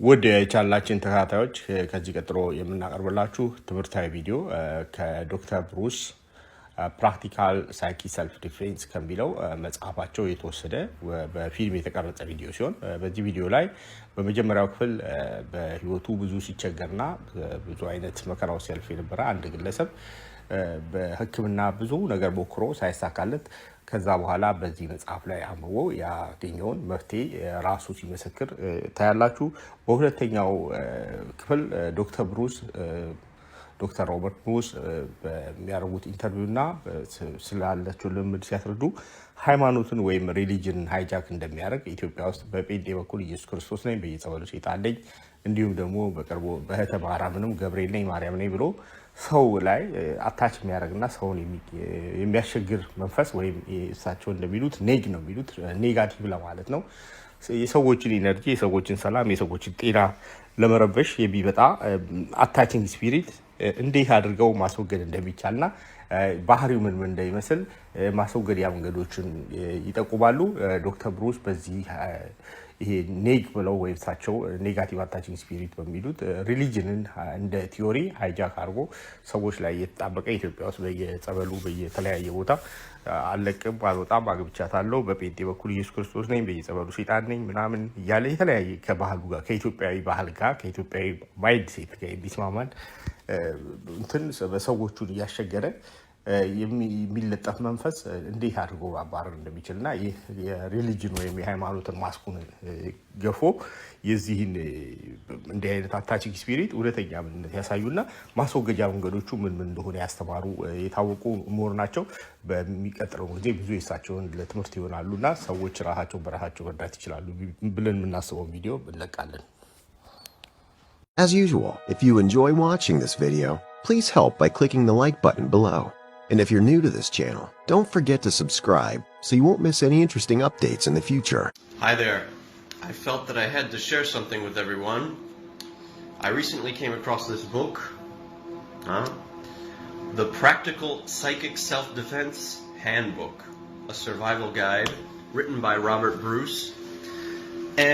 ውድ የቻናላችን ተከታታዮች ከዚህ ቀጥሎ የምናቀርብላችሁ ትምህርታዊ ቪዲዮ ከዶክተር ብሩስ ፕራክቲካል ሳይኪ ሰልፍ ዲፌንስ ከሚለው መጽሐፋቸው የተወሰደ በፊልም የተቀረጸ ቪዲዮ ሲሆን በዚህ ቪዲዮ ላይ በመጀመሪያው ክፍል በህይወቱ ብዙ ሲቸገርና ብዙ አይነት መከራው ሲያልፍ የነበረ አንድ ግለሰብ በህክምና ብዙ ነገር ሞክሮ ሳይሳካለት ከዛ በኋላ በዚህ መጽሐፍ ላይ አንብቦ ያገኘውን መፍትሄ ራሱ ሲመሰክር ታያላችሁ። በሁለተኛው ክፍል ዶክተር ሮበርት በሚያደርጉት ኢንተርቪውና ስላለችው ልምድ ሲያስረዱ ሀይማኖትን ወይም ሪሊጅን ሃይጃክ እንደሚያደርግ ኢትዮጵያ ውስጥ በጴንጤ በኩል ኢየሱስ ክርስቶስ ነኝ፣ በየጸበሉ ሰይጣን ነኝ፣ እንዲሁም ደግሞ በቅርቡ በህተ ማርያምንም ገብርኤል ነኝ ማርያም ነኝ ብሎ ሰው ላይ አታች የሚያደርግና ሰውን የሚያስቸግር መንፈስ ወይም እሳቸው እንደሚሉት ኔግ ነው የሚሉት ኔጋቲቭ ለማለት ነው። የሰዎችን ኢነርጂ፣ የሰዎችን ሰላም፣ የሰዎችን ጤና ለመረበሽ የሚመጣ አታችንግ ስፒሪት እንዴት አድርገው ማስወገድ እንደሚቻልና ባህሪው ምን እንደሚመስል ማስወገጃ መንገዶችን ይጠቁማሉ። ዶክተር ብሩስ በዚህ ይሄ ኔግ ብለው ወይ እሳቸው ኔጋቲቭ አታችንግ ስፒሪት በሚሉት ሪሊጅንን እንደ ቲዮሪ ሃይጃክ አድርጎ ሰዎች ላይ የተጣበቀ ኢትዮጵያ ውስጥ በየጸበሉ በየተለያየ ቦታ አለቅም አልወጣም አግብቻታለሁ በጴንጤ በኩል ኢየሱስ ክርስቶስ ነኝ በየጸበሉ ሰይጣን ነኝ ምናምን እያለ የተለያየ ከባህሉ ጋር ከኢትዮጵያዊ ባህል ጋር ከኢትዮጵያዊ ማይንድ ሴት ጋር የሚስማማን እንትን በሰዎቹን እያስቸገረ የሚለጠፍ መንፈስ እንዴት አድርጎ ማባረር እንደሚችልና ይህ የሪሊጅን ወይም የሃይማኖትን ማስኩን ገፎ የዚህን እንዲህ አይነት አታችንግ ስፒሪት እውነተኛ ምንነት ያሳዩና ማስወገጃ መንገዶቹ ምን እንደሆነ ያስተማሩ የታወቁ ምሁር ናቸው። በሚቀጥለው ጊዜ ብዙ የሳቸውን ለትምህርት ይሆናሉና ሰዎች ራሳቸውን በራሳቸው መርዳት ይችላሉ ብለን የምናስበው ቪዲዮ እንለቃለን። As usual, if you enjoy watching this video, please help by clicking the like button below. And if you're new to this channel, don't forget to subscribe so you won't miss any interesting updates in the future. Hi there. I felt that I had to share something with everyone. I recently came across this book, The Practical Psychic Self-Defense Handbook, a survival guide written by Robert Bruce.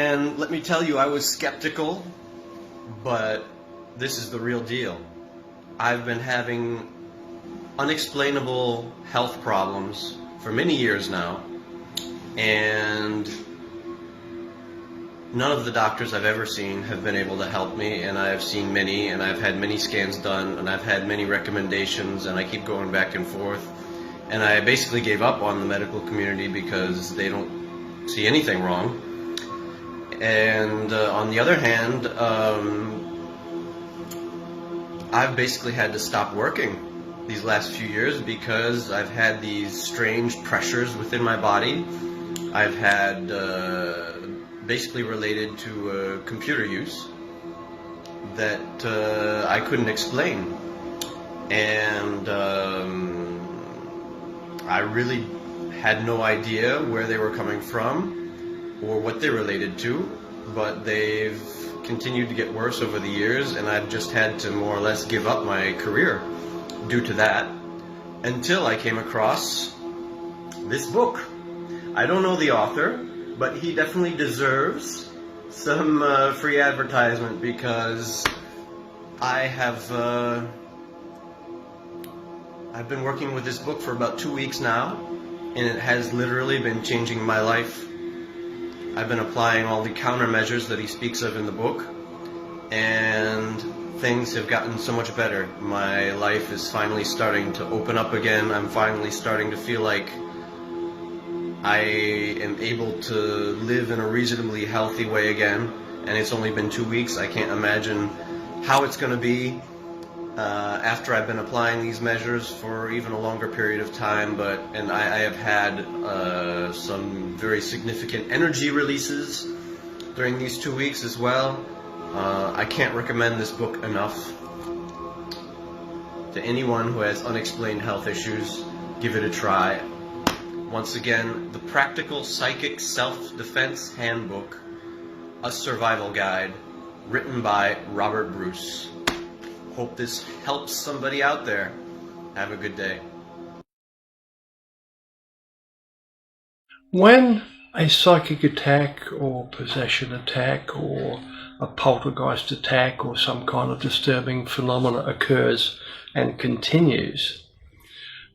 And let me tell you, I was skeptical, but this is the real deal. I've been having unexplainable health problems for many years now, and none of the doctors I've ever seen have been able to help me, and I've seen many, and I've had many scans done, and I've had many recommendations, and I keep going back and forth, and I basically gave up on the medical community because they don't see anything wrong. And on the other hand, I've basically had to stop working these last few years because I've had these strange pressures within my body. I've had basically related to computer use that I couldn't explain, and I really had no idea where they were coming from or what they related to, but they've continued to get worse over the years, and I've just had to more or less give up my career due to that, until I came across this book. I don't know the author, but he definitely deserves some free advertisement because I've been working with this book for about 2 weeks now, and it has literally been changing my life. I've been applying all the countermeasures that he speaks of in the book, and things have gotten so much better. My life is finally starting to open up again. I'm finally starting to feel like I am able to live in a reasonably healthy way again, and it's only been 2 weeks. I can't imagine how it's going to be after I've been applying these measures for even a longer period of time, and I have had some very significant energy releases during these 2 weeks as well. I can't recommend this book enough to anyone who has unexplained health issues. Give it a try. Once again, The Practical Psychic Self-Defense Handbook, a survival guide, written by Robert Bruce. Hope this helps somebody out there. Have a good day. When a psychic attack or possession attack or a poltergeist attack or some kind of disturbing phenomena occurs and continues,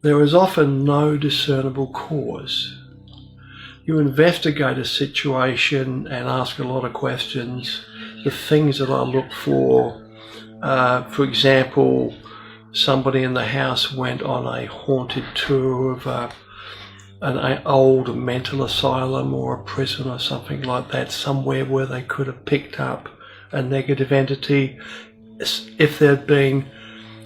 there is often no discernible cause. You investigate a situation and ask a lot of questions. The things that I look for example, somebody in the house went on a haunted tour of an old mental asylum or a prison or something like that, somewhere where they could have picked up a negative entity. If there'd been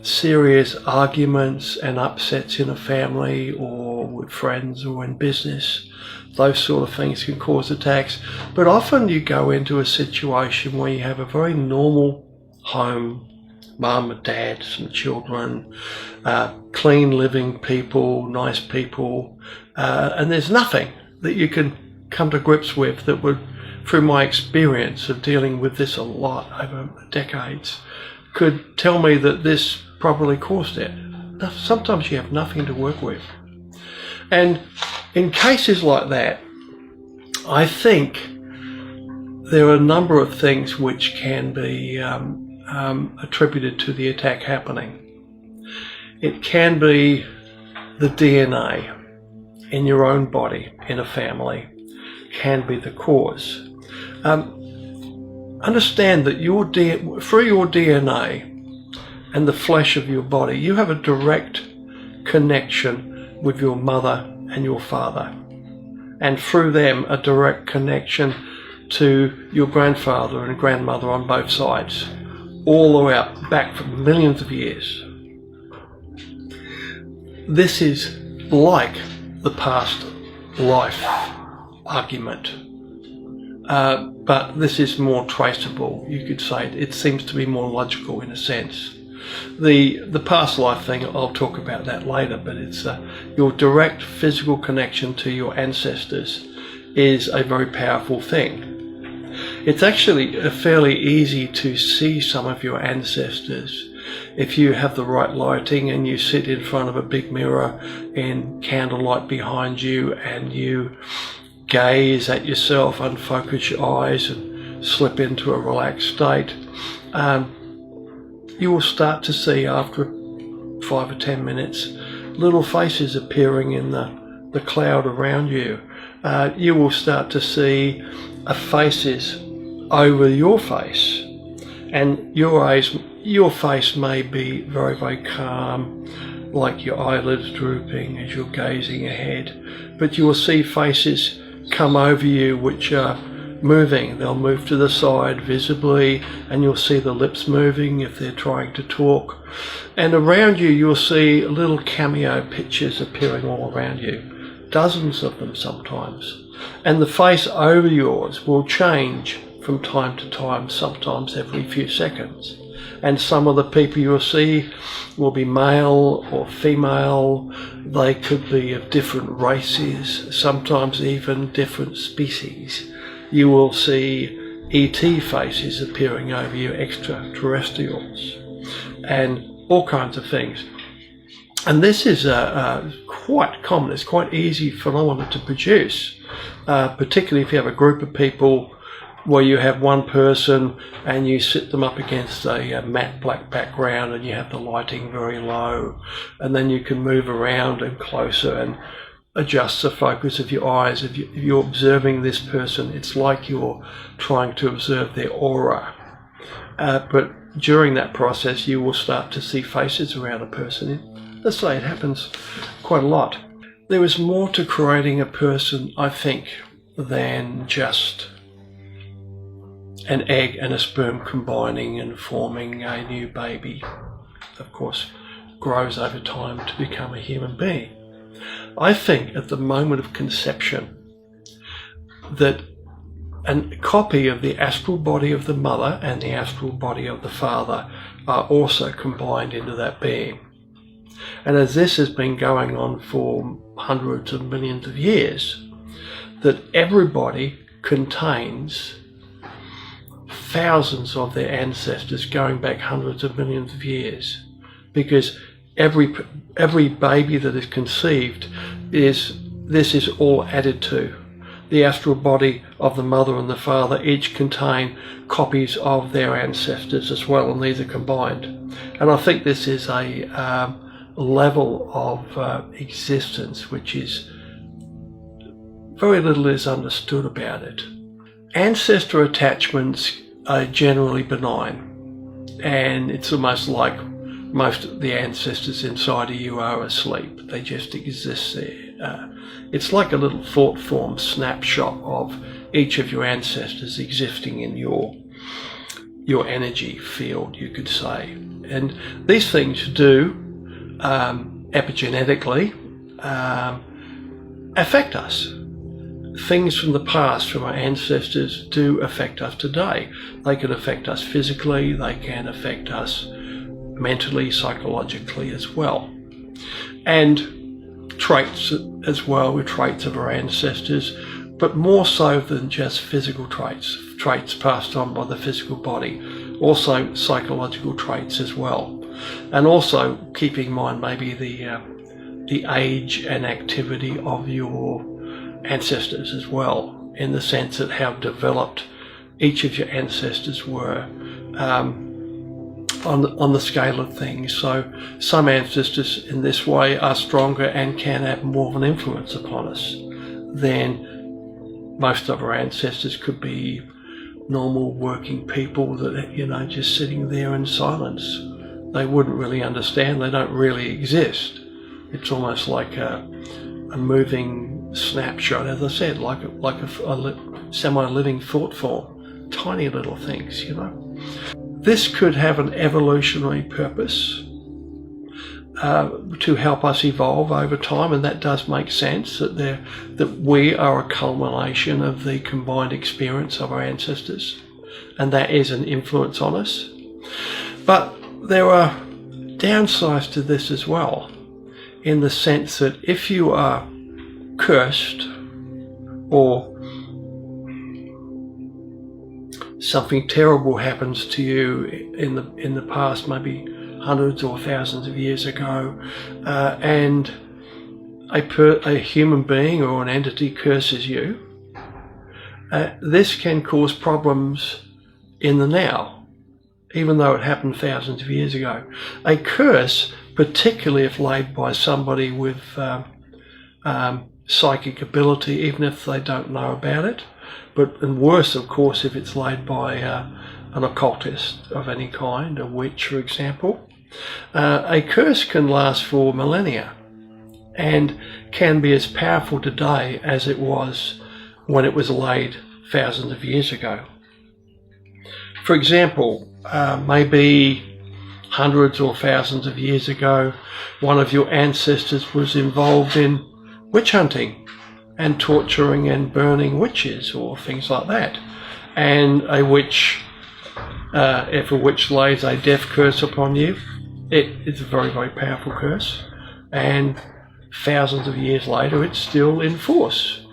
serious arguments and upsets in a family or with friends or in business, those sort of things can cause attacks. But often you go into a situation where you have a very normal home, mum and dad, some children, clean living people, nice people, and there's nothing that you can come to grips with that would, through my experience of dealing with this a lot over decades, could tell me that this probably caused it. Sometimes you have nothing to work with. And in cases like that, I think there are a number of things which can be attributed to the attack happening. It can be the DNA in your own body, in a family, can be the cause. Understand that through your DNA and the flesh of your body, you have a direct connection with your mother and your father, and through them a direct connection to your grandfather and grandmother on both sides, all the way back for millions of years. This is like the past life argument, but this is more traceable, you could say. It seems to be more logical in a sense. The past life thing, I'll talk about that later, but it's your direct physical connection to your ancestors is a very powerful thing. It's actually fairly easy to see some of your ancestors if you have the right lighting and you sit in front of a big mirror in candlelight behind you and you gaze at yourself, unfocus your eyes and slip into a relaxed state. You will start to see after 5 or 10 minutes little faces appearing in the cloud around you. You will start to see faces over your face, and your face may be very, very calm, like your eyelids drooping as you're gazing ahead, but you will see faces come over you which are moving. They'll move to the side visibly, and you'll see the lips moving if they're trying to talk, and around you you'll see little cameo pictures appearing all around you, dozens of them sometimes, and the face over yours will change from time to time, sometimes every few seconds. And some of the people you'll see will be male or female. They could be of different races, sometimes even different species. You will see ET faces appearing over you, extraterrestrials, and all kinds of things. And this is quite common. It's quite easy phenomenon to produce, particularly if you have a group of people where you have one person and you sit them up against a matte black background and you have the lighting very low, and then you can move around and closer and adjust the focus of your eyes. If you're observing this person, it's like you're trying to observe their aura. But during that process, you will start to see faces around a person. Let's say it happens quite a lot. There is more to creating a person, I think, than just an egg and a sperm combining and forming a new baby. Of course, grows over time to become a human being. I think at the moment of conception that a copy of the astral body of the mother and the astral body of the father are also combined into that being. And as this has been going on for hundreds of millions of years, that everybody contains thousands of their ancestors going back hundreds of millions of years, because every baby that is conceived this is all added to. the astral body of the mother and the father each contain copies of their ancestors as well, and these are combined. And I think this is a level of existence which is very little is understood about it. Ancestor attachments are generally benign, and it's almost like most of the ancestors inside of you are asleep. They just exist there. It's like a little thought form snapshot of each of your ancestors existing in your energy field, you could say. And these things do epigenetically affect us. Things from the past, from our ancestors, do affect us today. They can affect us physically, they can affect us mentally, psychologically as well. And traits as well, with traits of our ancestors, but more so than just physical traits passed on by the physical body, also psychological traits as well. And also keeping in mind maybe the age and activity of your ancestors as well, in the sense that how developed each of your ancestors were on the scale of things. So some ancestors in this way are stronger and can have more of an influence upon us than most of our ancestors could be normal working people that, you know, just sitting there in silence. They wouldn't really understand. They don't really exist. It's almost like a moving snapshot, as I said, like a semi-living thought form. Tiny little things, you know. This could have an evolutionary purpose to help us evolve over time, and that does make sense, that we are a culmination of the combined experience of our ancestors, and that is an influence on us. But there are downsides to this as well, in the sense that if you are cursed or something terrible happens to you in the past, maybe hundreds or thousands of years ago, and a human being or an entity curses you, this can cause problems in the now, even though it happened thousands of years ago. A curse, particularly if laid by somebody with psychic ability, even if they don't know about it, and worse, of course, if it's laid by an occultist of any kind, a witch, for example. A curse can last for millennia and can be as powerful today as it was when it was laid thousands of years ago. For example, maybe hundreds or thousands of years ago, one of your ancestors was involved in witch hunting and torturing and burning witches or things like that. And a witch, if a witch lays a death curse upon you, it is a very, very powerful curse. And thousands of years later, it's still in force.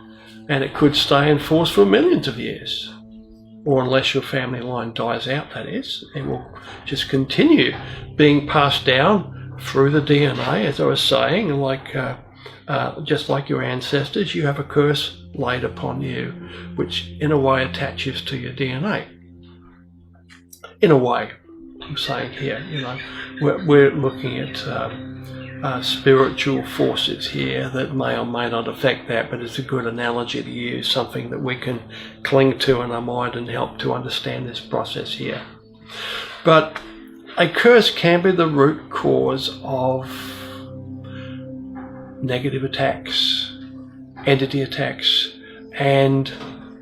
And it could stay in force for millions of years. Or unless your family line dies out, that is, it will just continue being passed down through the DNA, as I was saying, like just like your ancestors, you have a curse laid upon you, which in a way attaches to your DNA. In a way, I'm saying here, you know, we're looking at spiritual forces here that may or may not affect that, but it's a good analogy to use, something that we can cling to in our mind and help to understand this process here. But a curse can be the root cause of negative attacks, entity attacks, and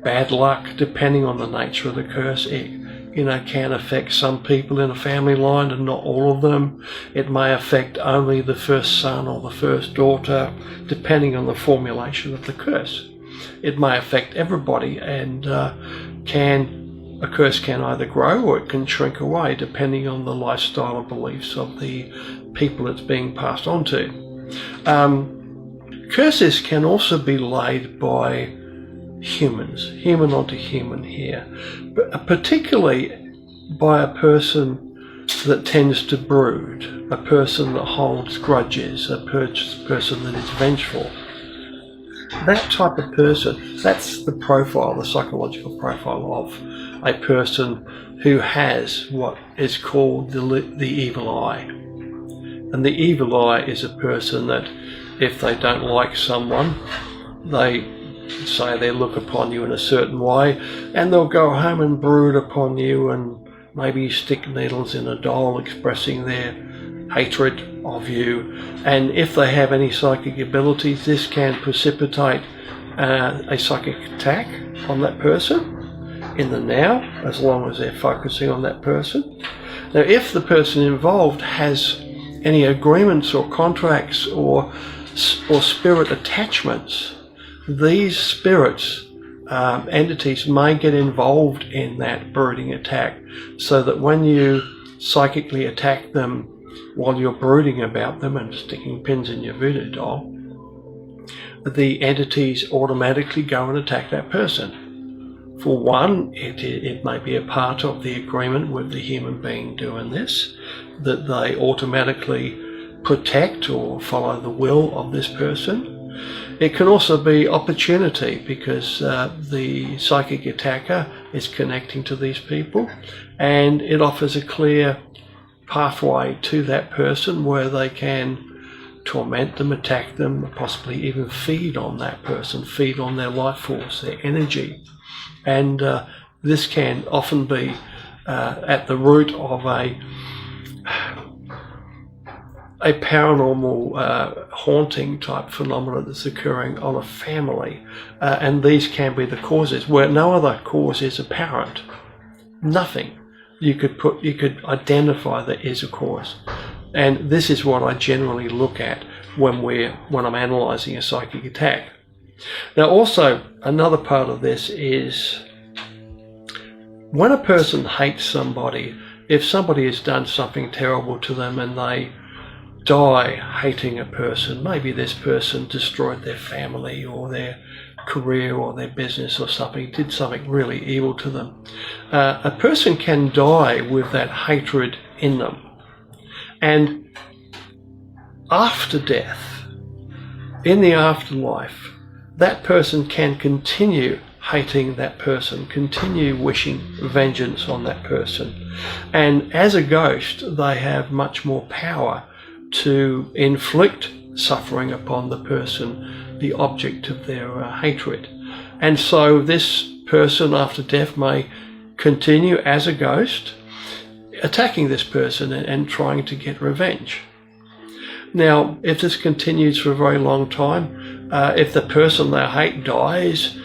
bad luck, depending on the nature of the curse. It, you know, can affect some people in a family line and not all of them. It may affect only the first son or the first daughter, depending on the formulation of the curse. It may affect everybody, and a curse can either grow or it can shrink away, depending on the lifestyle and beliefs of the people it's being passed on to. Curses can also be laid by humans, human onto human here, but particularly by a person that tends to brood, a person that holds grudges, a person that is vengeful. that type of person, that's the profile, the psychological profile of a person who has what is called the evil eye. And the evil eye is a person that if they don't like someone, they say they look upon you in a certain way, and they'll go home and brood upon you and maybe stick needles in a doll expressing their hatred of you. And if they have any psychic abilities, this can precipitate a psychic attack on that person in the now, as long as they're focusing on that person. Now, if the person involved has any agreements or contracts or spirit attachments, these spirits, entities may get involved in that brooding attack, so that when you psychically attack them while you're brooding about them and sticking pins in your voodoo doll, the entities automatically go and attack that person. For one, it may be a part of the agreement with the human being doing this, that they automatically protect or follow the will of this person. It can also be opportunity, because the psychic attacker is connecting to these people, and it offers a clear pathway to that person where they can torment them, attack them, possibly even feed on that person, feed on their life force, their energy. And this can often be at the root of a paranormal haunting type phenomena that's occurring on a family, and these can be the causes where no other cause is apparent. Nothing you could identify that is a cause, and this is what I generally look at when I'm analysing a psychic attack. Now, also another part of this is when a person hates somebody. If somebody has done something terrible to them and they die hating a person, maybe this person destroyed their family or their career or their business or something, did something really evil to them, a person can die with that hatred in them. And after death, in the afterlife, that person can continue hating that person, continue wishing vengeance on that person. And as a ghost, they have much more power to inflict suffering upon the person, the object of their hatred. And so this person after death may continue as a ghost, attacking this person and trying to get revenge. Now, if this continues for a very long time, if the person they hate dies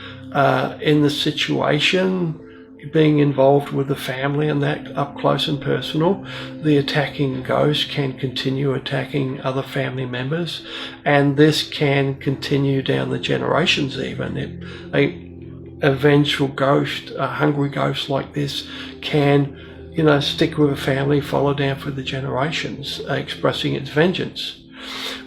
in the situation, being involved with the family and that up close and personal, the attacking ghost can continue attacking other family members, and this can continue down the generations even. A vengeful ghost, a hungry ghost like this can, stick with a family, follow down for the generations, expressing its vengeance.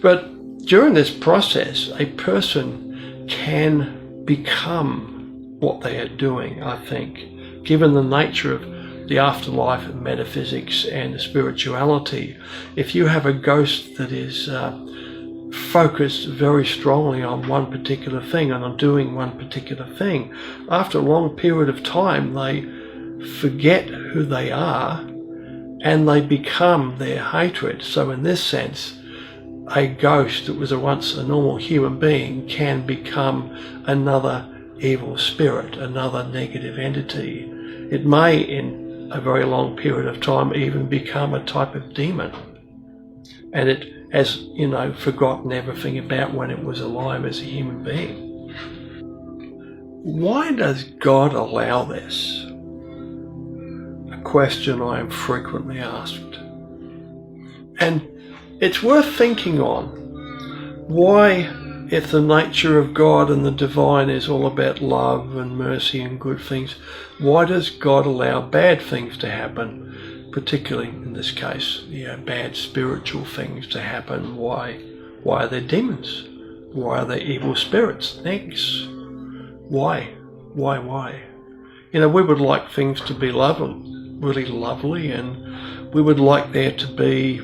But during this process, a person can become what they are doing, I think. Given the nature of the afterlife and metaphysics and spirituality, if you have a ghost that is focused very strongly on one particular thing and on doing one particular thing, after a long period of time they forget who they are and they become their hatred. So in this sense, a ghost that was once a normal human being can become another evil spirit, another negative entity. It may, in a very long period of time, even become a type of demon. And it has, forgotten everything about when it was alive as a human being. Why does God allow this? A question I am frequently asked. And it's worth thinking on. Why, if the nature of God and the divine is all about love and mercy and good things, why does God allow bad things to happen, particularly in this case, bad spiritual things to happen? Why are there demons? Why are there evil spirits, negs? Why? We would like things to be really lovely, and we would like there to be,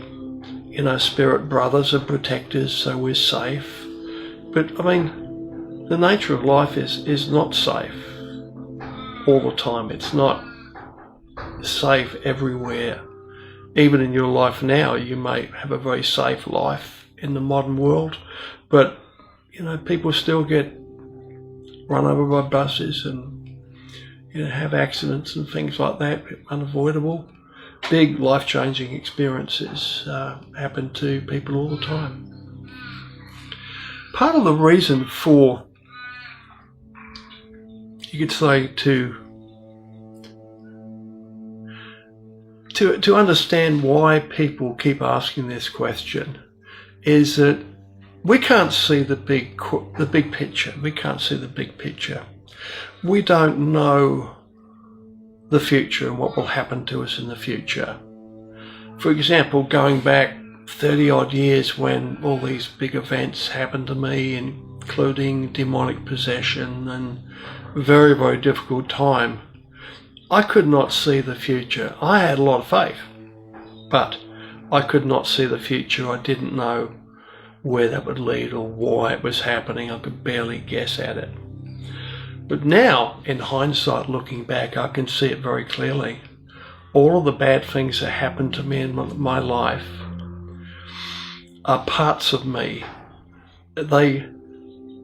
spirit brothers and protectors so we're safe. But the nature of life is not safe all the time. It's not safe everywhere. Even in your life now, you may have a very safe life in the modern world, but people still get run over by buses and have accidents and things like that, unavoidable. Big life-changing experiences happen to people all the time. Part of the reason for, you could say, to understand why people keep asking this question is that we can't see the big picture. We can't see the big picture. We don't know the future and what will happen to us in the future. For example, going back 30 odd years when all these big events happened to me, including demonic possession and very, very difficult time, I could not see the future. I had a lot of faith, but I could not see the future. I didn't know where that would lead or why it was happening. I could barely guess at it. But now, in hindsight, looking back, I can see it very clearly. All of the bad things that happened to me in my life are parts of me. They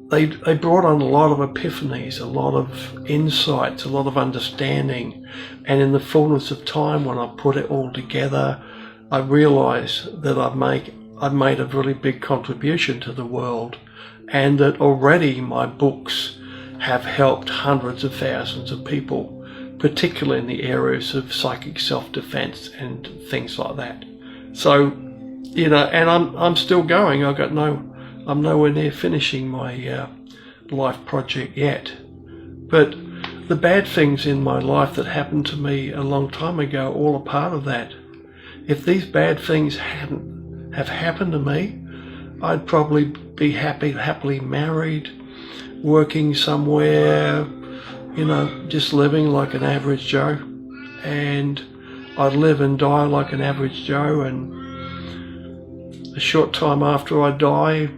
brought on a lot of epiphanies, a lot of insights, a lot of understanding. And in the fullness of time, when I put it all together, I realised that I've made a really big contribution to the world, and that already my books have helped hundreds of thousands of people, particularly in the areas of psychic self-defense and things like that. So, and I'm still going. I'm nowhere near finishing my life project yet. But the bad things in my life that happened to me a long time ago are all a part of that. If these bad things hadn't have happened to me, I'd probably be happily married, working somewhere, just living like an average Joe. And I'd live and die like an average Joe, and a short time after I die,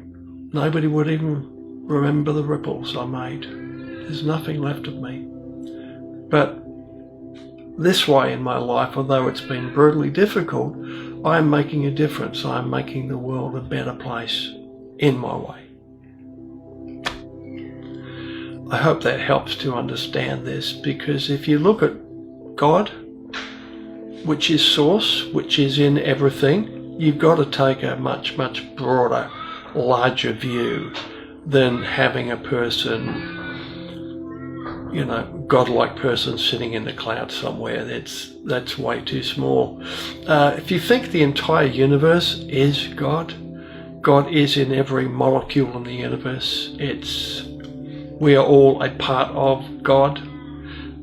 nobody would even remember the ripples I made. There's nothing left of me. But this way in my life, although it's been brutally difficult, I'm making a difference. I'm making the world a better place in my way. I hope that helps to understand this, because if you look at God, which is source, which is in everything, you've got to take a much, much broader, larger view than having a person, godlike person sitting in the clouds somewhere. That's way too small. If you think the entire universe is God, God is in every molecule in the universe. We are all a part of God.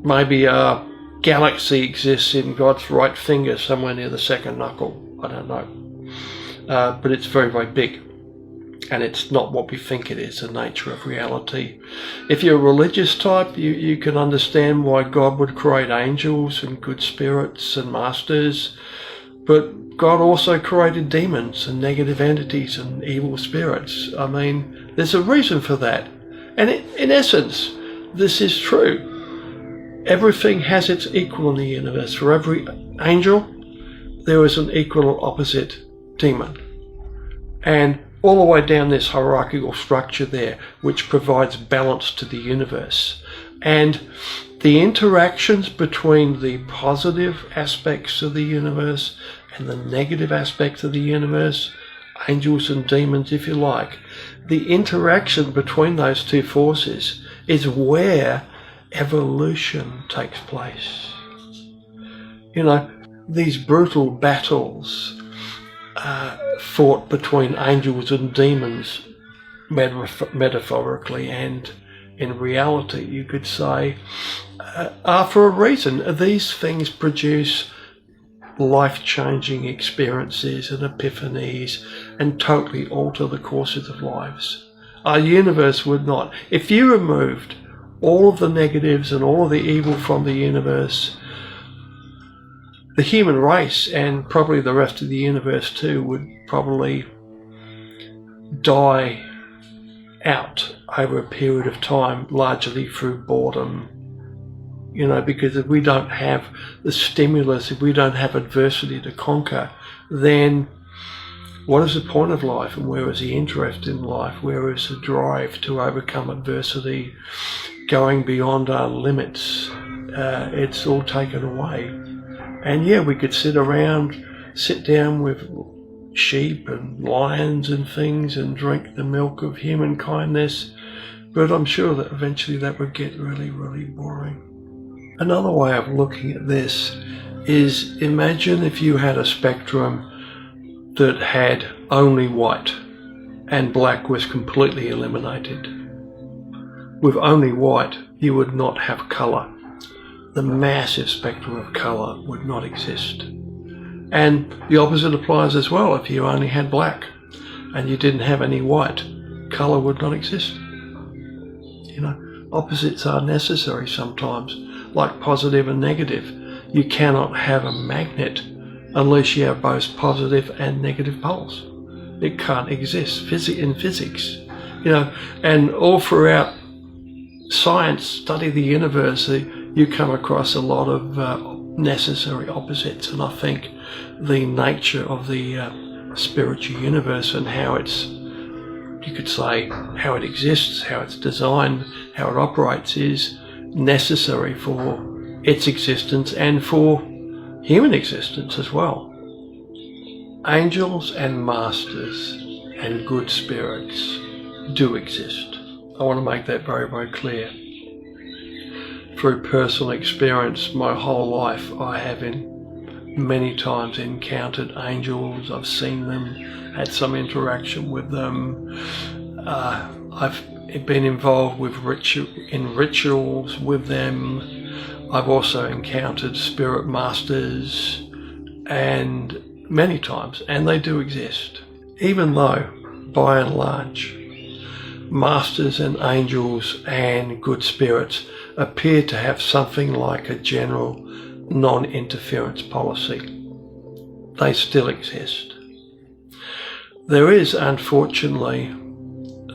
Maybe a galaxy exists in God's right finger, somewhere near the second knuckle. I don't know. But it's very, very big. And it's not what we think it is, the nature of reality. If you're a religious type, you can understand why God would create angels and good spirits and masters. But God also created demons and negative entities and evil spirits. I mean, there's a reason for that. And in essence, this is true. Everything has its equal in the universe. For every angel, there is an equal or opposite demon. And all the way down this hierarchical structure there, which provides balance to the universe. And the interactions between the positive aspects of the universe and the negative aspects of the universe, angels and demons if you like, the interaction between those two forces is where evolution takes place. These brutal battles fought between angels and demons, metaphorically and in reality, you could say, are for a reason. These things produce life-changing experiences and epiphanies and totally alter the courses of lives. Our universe would not. If you removed all of the negatives and all of the evil from the universe, the human race, and probably the rest of the universe too, would probably die out over a period of time, largely through boredom. You know, because if we don't have the stimulus, if we don't have adversity to conquer, then what is the point of life, and where is the interest in life? Where is the drive to overcome adversity, going beyond our limits? It's all taken away. And yeah, we could sit down with sheep and lions and things and drink the milk of human kindness, but I'm sure that eventually that would get really, really boring. Another way of looking at this is, imagine if you had a spectrum that had only white and black was completely eliminated. With only white, you would not have colour. The massive spectrum of colour would not exist. And the opposite applies as well. If you only had black and you didn't have any white, colour would not exist. You know, opposites are necessary sometimes, like positive and negative. You cannot have a magnet unless you have both positive and negative poles. It can't exist in physics. You know, and all throughout science, study the universe, you come across a lot of necessary opposites. And I think the nature of the spiritual universe and how it's, you could say, how it exists, how it's designed, how it operates is necessary for its existence and for human existence as well. Angels and masters and good spirits do exist. I want to make that very, very clear. Through personal experience, my whole life, I have many times encountered angels. I've seen them, had some interaction with them. I've been involved with rituals with them. I've also encountered spirit masters, and many times, and they do exist. Even though, by and large, masters and angels and good spirits appear to have something like a general non-interference policy, they still exist. There is, unfortunately,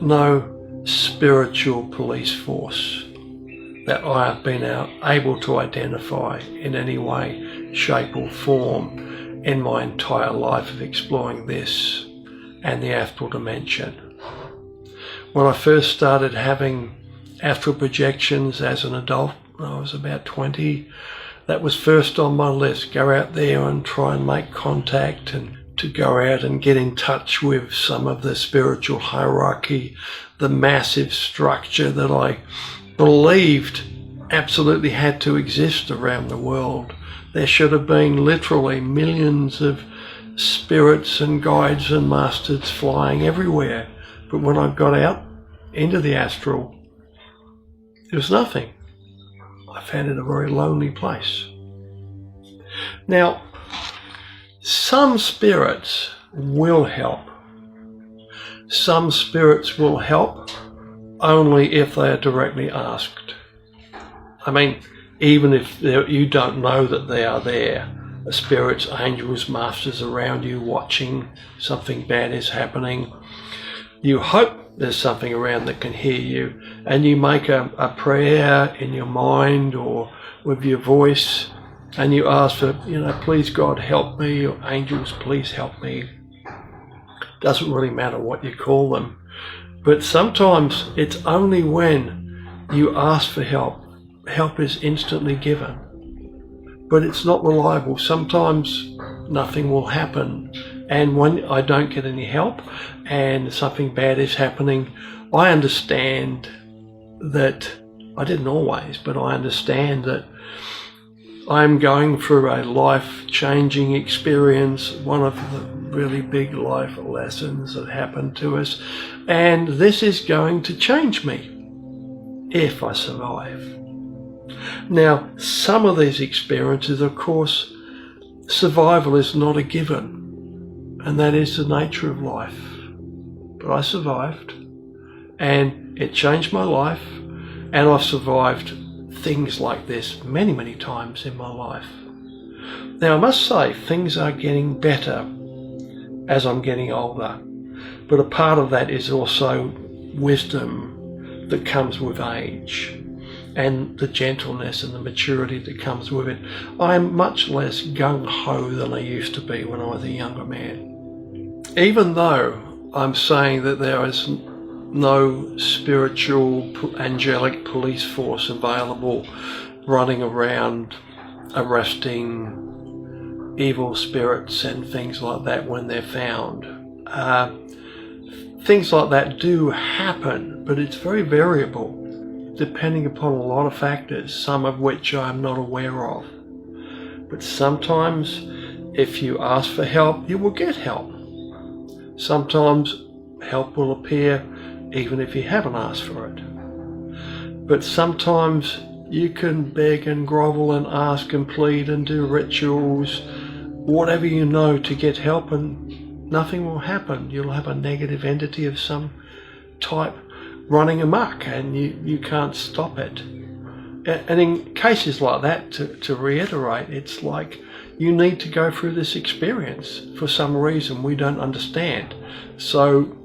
no spiritual police force that I have been able to identify in any way, shape or form in my entire life of exploring this and the astral dimension. When I first started having astral projections as an adult, I was about 20, that was first on my list. Go out there and try and make contact, and to go out and get in touch with some of the spiritual hierarchy, the massive structure that I believed absolutely had to exist around the world. There should have been literally millions of spirits and guides and masters flying everywhere. But when I got out into the astral, there was nothing. I found it a very lonely place. Now, some spirits will help. Some spirits will help only if they are directly asked. I mean, even if you don't know that they are there, spirits, angels, masters around you watching, something bad is happening, you hope there's something around that can hear you, and you make a prayer in your mind or with your voice, and you ask for, please God help me, or angels please help me. Doesn't really matter what you call them. But sometimes it's only when you ask for help is instantly given. But it's not reliable. Sometimes nothing will happen. And when I don't get any help and something bad is happening, I understand that, I didn't always, but I understand that I'm going through a life-changing experience, one of the really big life lessons that happened to us, and this is going to change me if I survive. Now, some of these experiences, of course, survival is not a given, and that is the nature of life. But I survived, and it changed my life, and I've survived things like this many, many times in my life. Now, I must say, things are getting better as I'm getting older, but a part of that is also wisdom that comes with age, and the gentleness and the maturity that comes with it. I'm much less gung-ho than I used to be when I was a younger man. Even though I'm saying that there is no spiritual, angelic police force available running around arresting evil spirits and things like that when they're found. Things like that do happen, but it's very variable, depending upon a lot of factors, some of which I'm not aware of. But sometimes, if you ask for help, you will get help. Sometimes help will appear even if you haven't asked for it. But sometimes you can beg and grovel and ask and plead and do rituals, whatever you know, to get help, and nothing will happen. You'll have a negative entity of some type running amok, and you can't stop it. And in cases like that, to reiterate, it's like you need to go through this experience for some reason we don't understand. So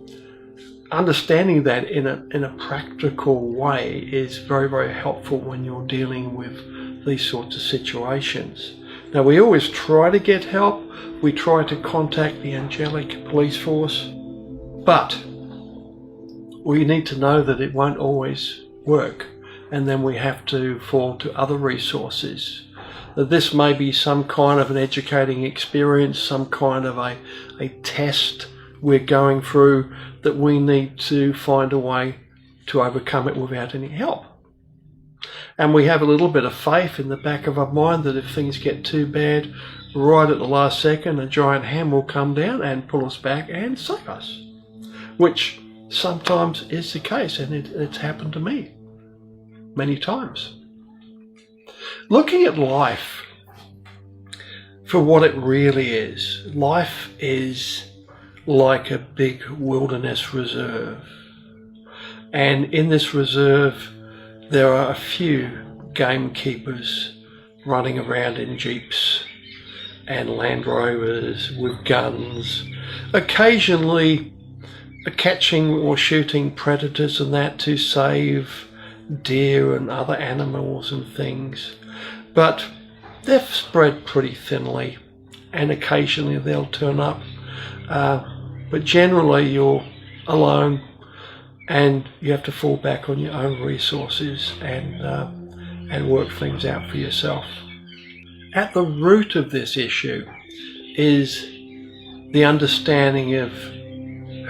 understanding that in a practical way is very, very helpful when you're dealing with these sorts of situations. Now, we always try to get help. We try to contact the angelic police force, but we need to know that it won't always work, and then we have to fall to other resources. That this may be some kind of an educating experience, some kind of a test we're going through, that we need to find a way to overcome it without any help. And we have a little bit of faith in the back of our mind that if things get too bad, right at the last second, a giant hand will come down and pull us back and save us, which sometimes is the case, and it's happened to me many times. Looking at life for what it really is, life is like a big wilderness reserve. And in this reserve, there are a few gamekeepers running around in jeeps and Land Rovers with guns, occasionally catching or shooting predators and that to save deer and other animals and things. But they're spread pretty thinly, and occasionally they'll turn up. But generally you're alone, and you have to fall back on your own resources and work things out for yourself. At the root of this issue is the understanding of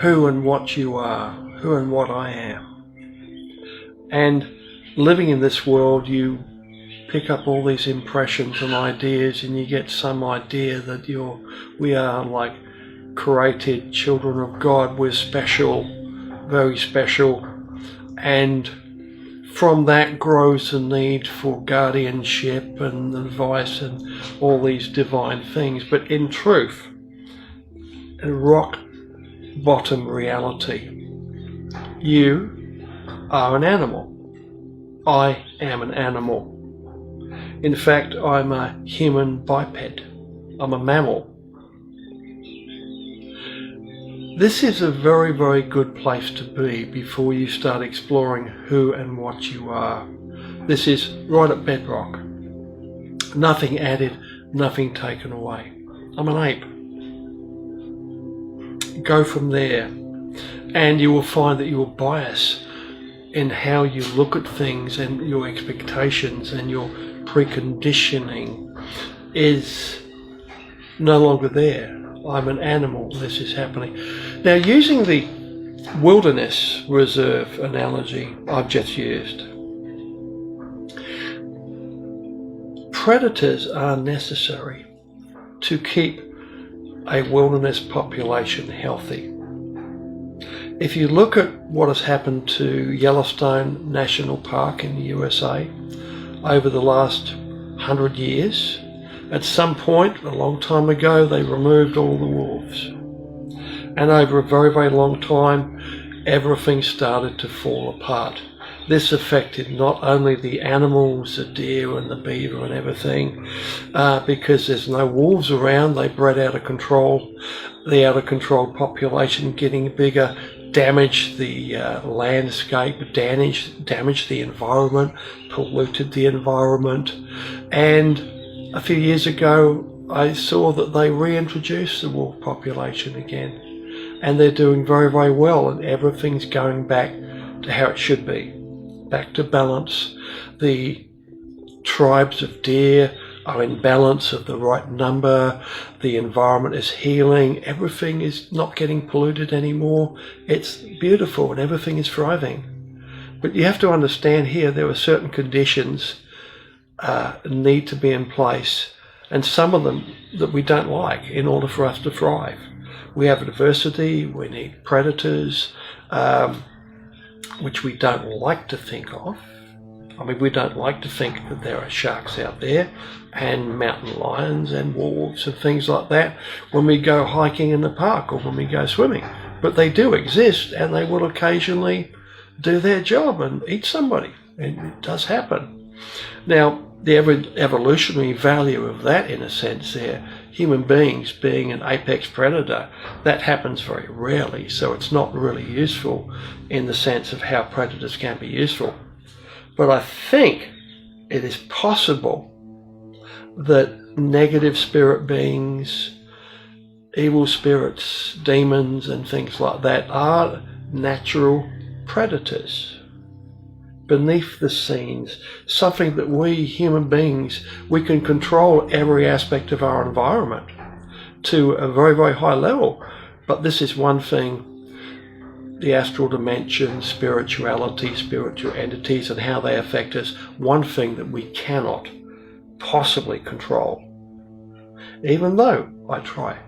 who and what you are, who and what I am. And living in this world, you pick up all these impressions and ideas, and you get some idea that we are like created children of God. We're special, very special, and from that grows the need for guardianship and advice and all these divine things. But in truth, in rock bottom reality, you are an animal. I am an animal. In fact, I'm a human biped. I'm a mammal. This is a very, very good place to be before you start exploring who and what you are. This is right at bedrock. Nothing added, nothing taken away. I'm an ape. Go from there, and you will find that your bias in how you look at things and your expectations and your preconditioning is no longer there. I'm an animal, this is happening. Now, using the wilderness reserve analogy I've just used, predators are necessary to keep a wilderness population healthy. If you look at what has happened to Yellowstone National Park in the USA over the last 100 years, at some point, a long time ago, they removed all the wolves. And over a very, very long time, everything started to fall apart. This affected not only the animals, the deer and the beaver and everything, because there's no wolves around, they bred out of control. The out of control population getting bigger damaged the landscape, damaged the environment, polluted the environment. And a few years ago, I saw that they reintroduced the wolf population again. And they're doing very, very well, and everything's going back to how it should be, back to balance. The tribes of deer are in balance of the right number. The environment is healing. Everything is not getting polluted anymore. It's beautiful and everything is thriving. But you have to understand here there are certain conditions need to be in place, and some of them that we don't like in order for us to thrive. We have adversity, we need predators, which we don't like to think of. I mean, we don't like to think that there are sharks out there and mountain lions and wolves and things like that when we go hiking in the park or when we go swimming. But they do exist, and they will occasionally do their job and eat somebody. And it does happen. Now, the evolutionary value of that, in a sense there, human beings being an apex predator, that happens very rarely, so it's not really useful in the sense of how predators can be useful. But I think it is possible that negative spirit beings, evil spirits, demons and things like that are natural predators beneath the scenes, something that we human beings, we can control every aspect of our environment to a very, very high level. But this is one thing, the astral dimension, spirituality, spiritual entities and how they affect us, one thing that we cannot possibly control. Even though I try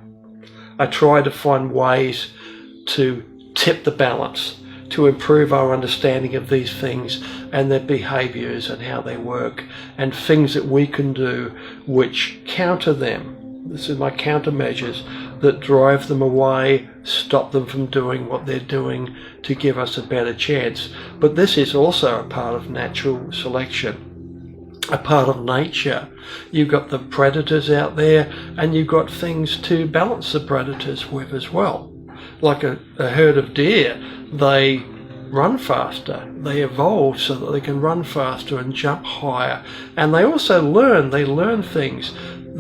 to find ways to tip the balance, to improve our understanding of these things and their behaviours and how they work, and things that we can do which counter them. This is my countermeasures that drive them away, stop them from doing what they're doing to give us a better chance. But this is also a part of natural selection, a part of nature. You've got the predators out there, and you've got things to balance the predators with as well. Like a herd of deer, they run faster. They evolve so that they can run faster and jump higher. And they also learn things.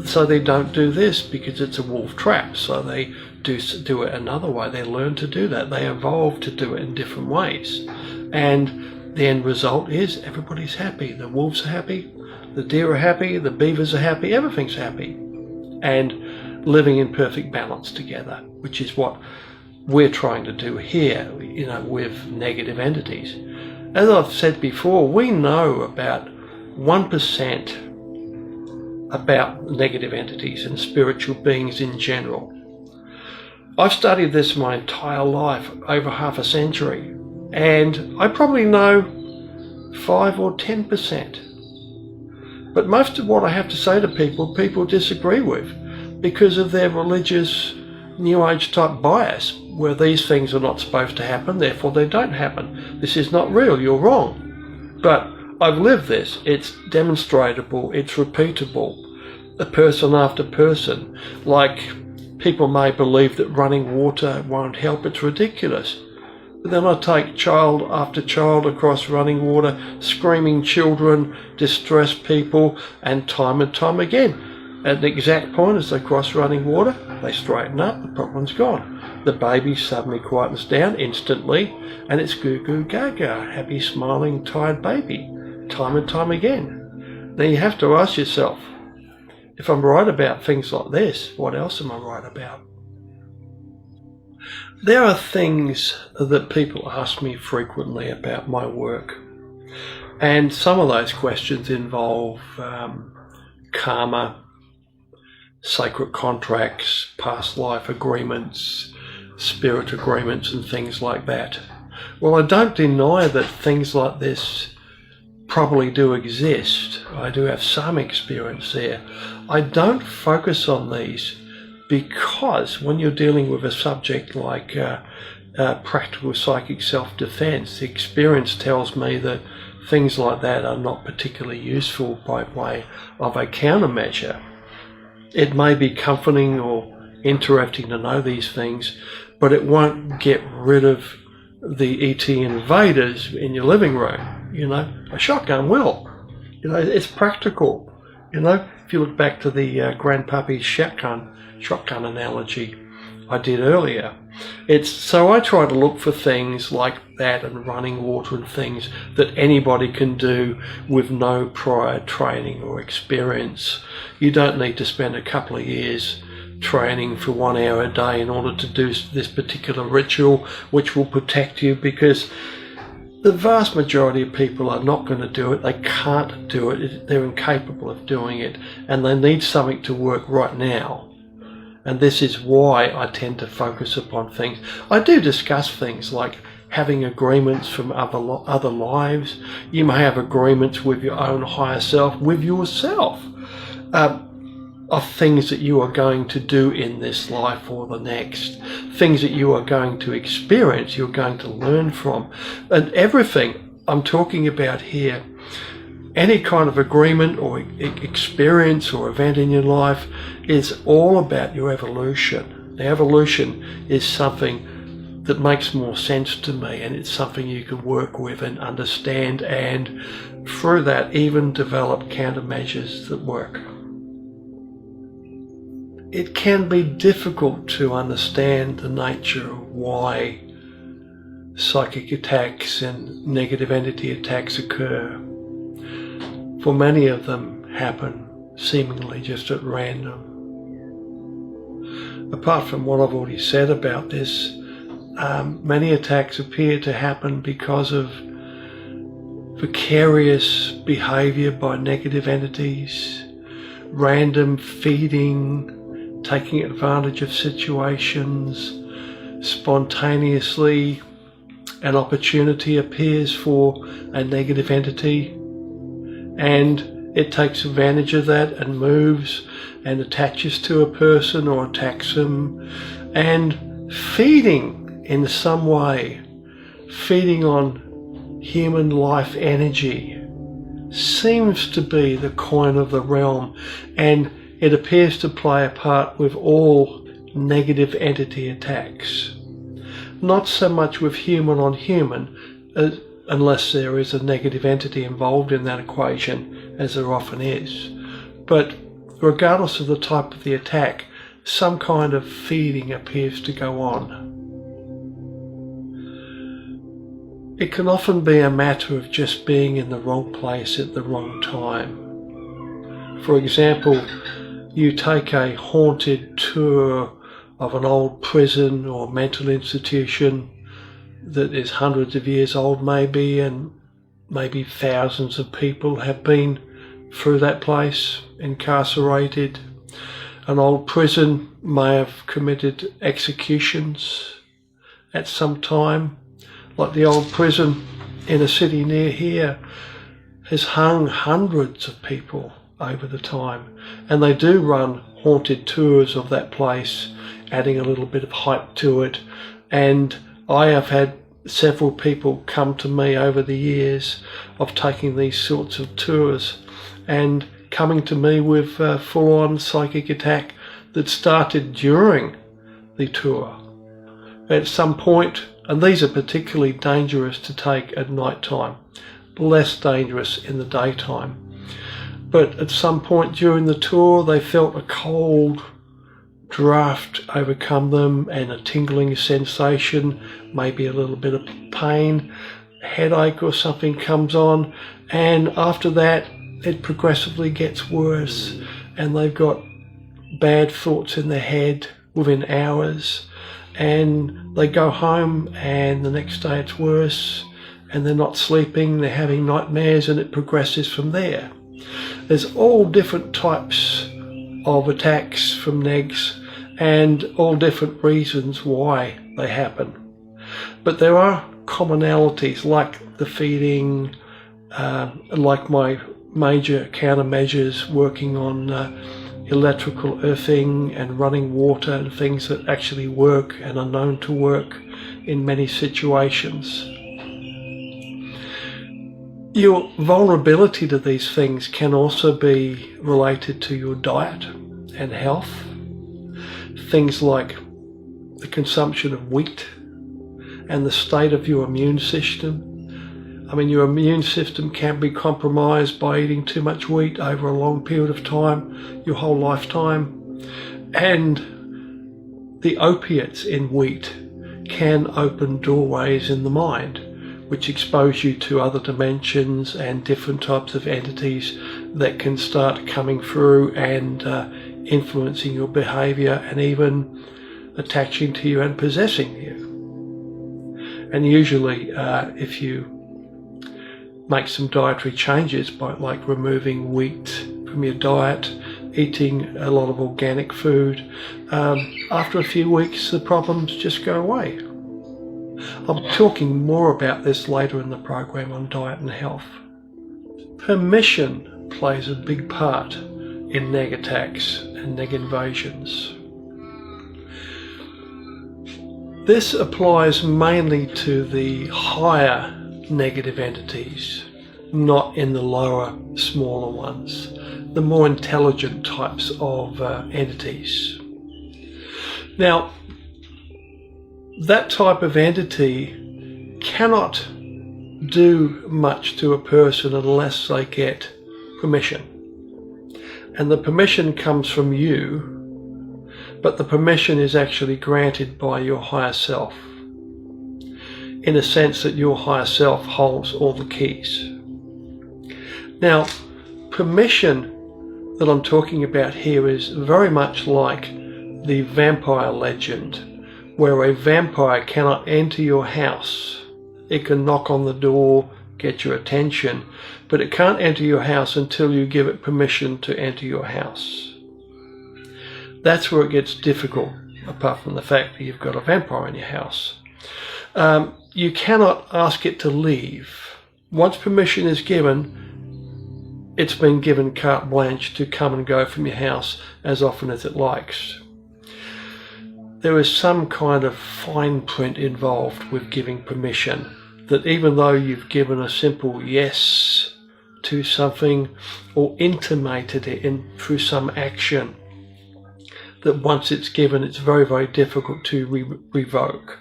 So they don't do this because it's a wolf trap. So they do it another way. They learn to do that. They evolve to do it in different ways. And the end result is everybody's happy. The wolves are happy. The deer are happy. The beavers are happy. Everything's happy. And living in perfect balance together, which is what we're trying to do here, with negative entities. As I've said before, we know about 1% about negative entities and spiritual beings in general. I've studied this my entire life, over half a century, and I probably know 5 or 10%. But most of what I have to say to people disagree with because of their religious New Age type bias, where these things are not supposed to happen, therefore they don't happen. This is not real, you're wrong. But I've lived this, it's demonstratable, it's repeatable, person after person. Like, people may believe that running water won't help, it's ridiculous. But then I take child after child across running water, screaming children, distressed people, and time again. At the exact point as they cross running water, they straighten up, the problem's gone. The baby suddenly quietens down instantly, and it's goo goo gaga, happy, smiling, tired baby, time and time again. Then you have to ask yourself, if I'm right about things like this, what else am I right about? There are things that people ask me frequently about my work, and some of those questions involve karma, sacred contracts, past life agreements, spirit agreements and things like that. Well, I don't deny that things like this probably do exist. I do have some experience there. I don't focus on these because when you're dealing with a subject like practical psychic self-defense, the experience tells me that things like that are not particularly useful by way of a countermeasure. It may be comforting or interesting to know these things, but it won't get rid of the ET invaders in your living room. A shotgun will. It's practical. If you look back to the grandpappy shotgun analogy I did earlier, so I try to look for things like that and running water and things that anybody can do with no prior training or experience. You don't need to spend a couple of years training for 1 hour a day in order to do this particular ritual, which will protect you, because the vast majority of people are not going to do it. They can't do it. They're incapable of doing it, and they need something to work right now. And this is why I tend to focus upon things. I do discuss things like having agreements from other lives. You may have agreements with your own higher self, with yourself, of things that you are going to do in this life or the next, things that you are going to experience, you're going to learn from. And everything I'm talking about here, any kind of agreement or experience or event in your life, is all about your evolution. The evolution is something that makes more sense to me, and it's something you can work with and understand, and through that even develop countermeasures that work. It can be difficult to understand the nature of why psychic attacks and negative entity attacks occur. For many of them happen seemingly just at random. Apart from what I've already said about this, many attacks appear to happen because of vicarious behaviour by negative entities, random feeding, taking advantage of situations. Spontaneously an opportunity appears for a negative entity, and it takes advantage of that and moves and attaches to a person or attacks them, and feeding in some way, feeding on human life energy, seems to be the coin of the realm, and it appears to play a part with all negative entity attacks. Not so much with human on human, unless there is a negative entity involved in that equation, as there often is. But regardless of the type of the attack, some kind of feeding appears to go on. It can often be a matter of just being in the wrong place at the wrong time. For example, you take a haunted tour of an old prison or mental institution that is hundreds of years old maybe, and maybe thousands of people have been through that place, incarcerated. An old prison may have committed executions at some time, like the old prison in a city near here has hung hundreds of people over the time, and they do run haunted tours of that place, adding a little bit of hype to it. And I have had several people come to me over the years of taking these sorts of tours and coming to me with a full-on psychic attack that started during the tour. At some point, and these are particularly dangerous to take at night time, less dangerous in the daytime. But at some point during the tour, they felt a cold draft overcome them and a tingling sensation, maybe a little bit of pain, headache or something comes on, and after that it progressively gets worse, and they've got bad thoughts in their head within hours, and they go home and the next day it's worse, and they're not sleeping, they're having nightmares, and it progresses from there. There's all different types of attacks from negs and all different reasons why they happen. But there are commonalities like the feeding, like my major countermeasures working on electrical earthing and running water and things that actually work and are known to work in many situations. Your vulnerability to these things can also be related to your diet and health. Things like the consumption of wheat and the state of your immune system. I mean, your immune system can be compromised by eating too much wheat over a long period of time, your whole lifetime. And the opiates in wheat can open doorways in the mind, which expose you to other dimensions and different types of entities that can start coming through and influencing your behavior and even attaching to you and possessing you. And usually if you make some dietary changes, by like removing wheat from your diet, eating a lot of organic food, after a few weeks the problems just go away. I'm talking more about this later in the program on diet and health. Permission plays a big part in neg attacks and neg invasions. This applies mainly to the higher negative entities, not in the lower, smaller ones, the more intelligent types of entities. Now, that type of entity cannot do much to a person unless they get permission. And the permission comes from you, but the permission is actually granted by your higher self, in a sense that your higher self holds all the keys. Now, permission that I'm talking about here is very much like the vampire legend, where a vampire cannot enter your house. It can knock on the door, get your attention, but it can't enter your house until you give it permission to enter your house. That's where it gets difficult, apart from the fact that you've got a vampire in your house. You cannot ask it to leave. Once permission is given, it's been given carte blanche to come and go from your house as often as it likes. There is some kind of fine print involved with giving permission, that even though you've given a simple yes to something or intimated it through some action, that once it's given, it's very, very difficult to revoke.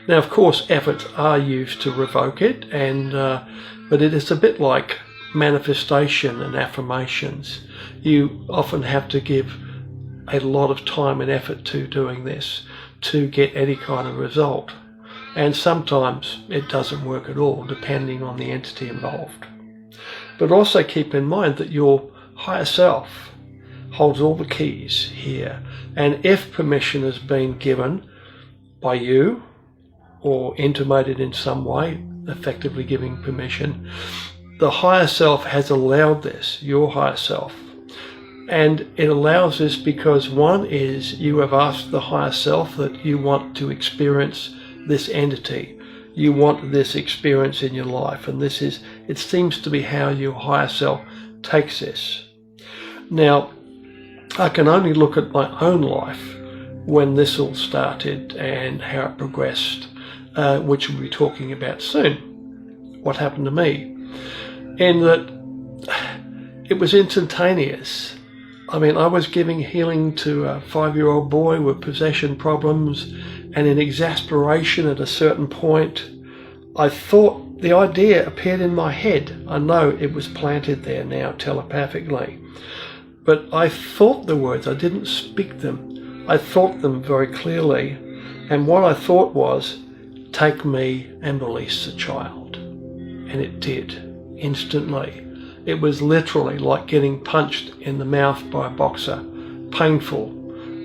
Now, of course, efforts are used to revoke it, but it is a bit like manifestation and affirmations. You often have to give a lot of time and effort to doing this to get any kind of result. And sometimes it doesn't work at all, depending on the entity involved. But also keep in mind that your higher self holds all the keys here. And if permission has been given by you or intimated in some way, effectively giving permission, the higher self has allowed this, your higher self. And it allows this because one is you have asked the higher self that you want to experience this entity. You want this experience in your life, and this is, it seems to be how your higher self takes this. Now, I can only look at my own life when this all started and how it progressed, which we'll be talking about soon. What happened to me? And that it was instantaneous. I mean, I was giving healing to a 5-year-old boy with possession problems, and in exasperation at a certain point, I thought the idea appeared in my head. I know it was planted there now telepathically, but I thought the words, I didn't speak them. I thought them very clearly, and what I thought was, take me and release the child. And it did, instantly. It was literally like getting punched in the mouth by a boxer, painful.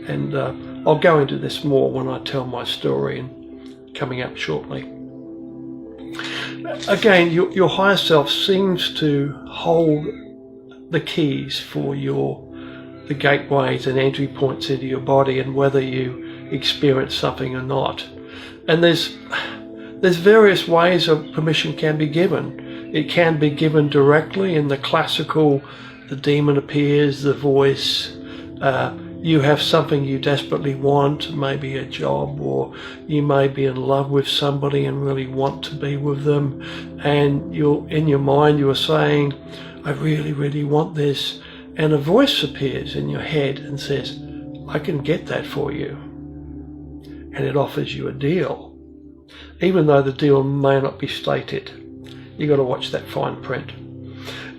And I'll go into this more when I tell my story and coming up shortly. Again, your higher self seems to hold the keys for the gateways and entry points into your body and whether you experience something or not. And there's various ways of permission can be given. It can be given directly in the classical, the demon appears, the voice, you have something you desperately want, maybe a job, or you may be in love with somebody and really want to be with them, and in your mind you are saying, I really, really want this, and a voice appears in your head and says, I can get that for you, and it offers you a deal. even though the deal may not be stated. You got to watch that fine print.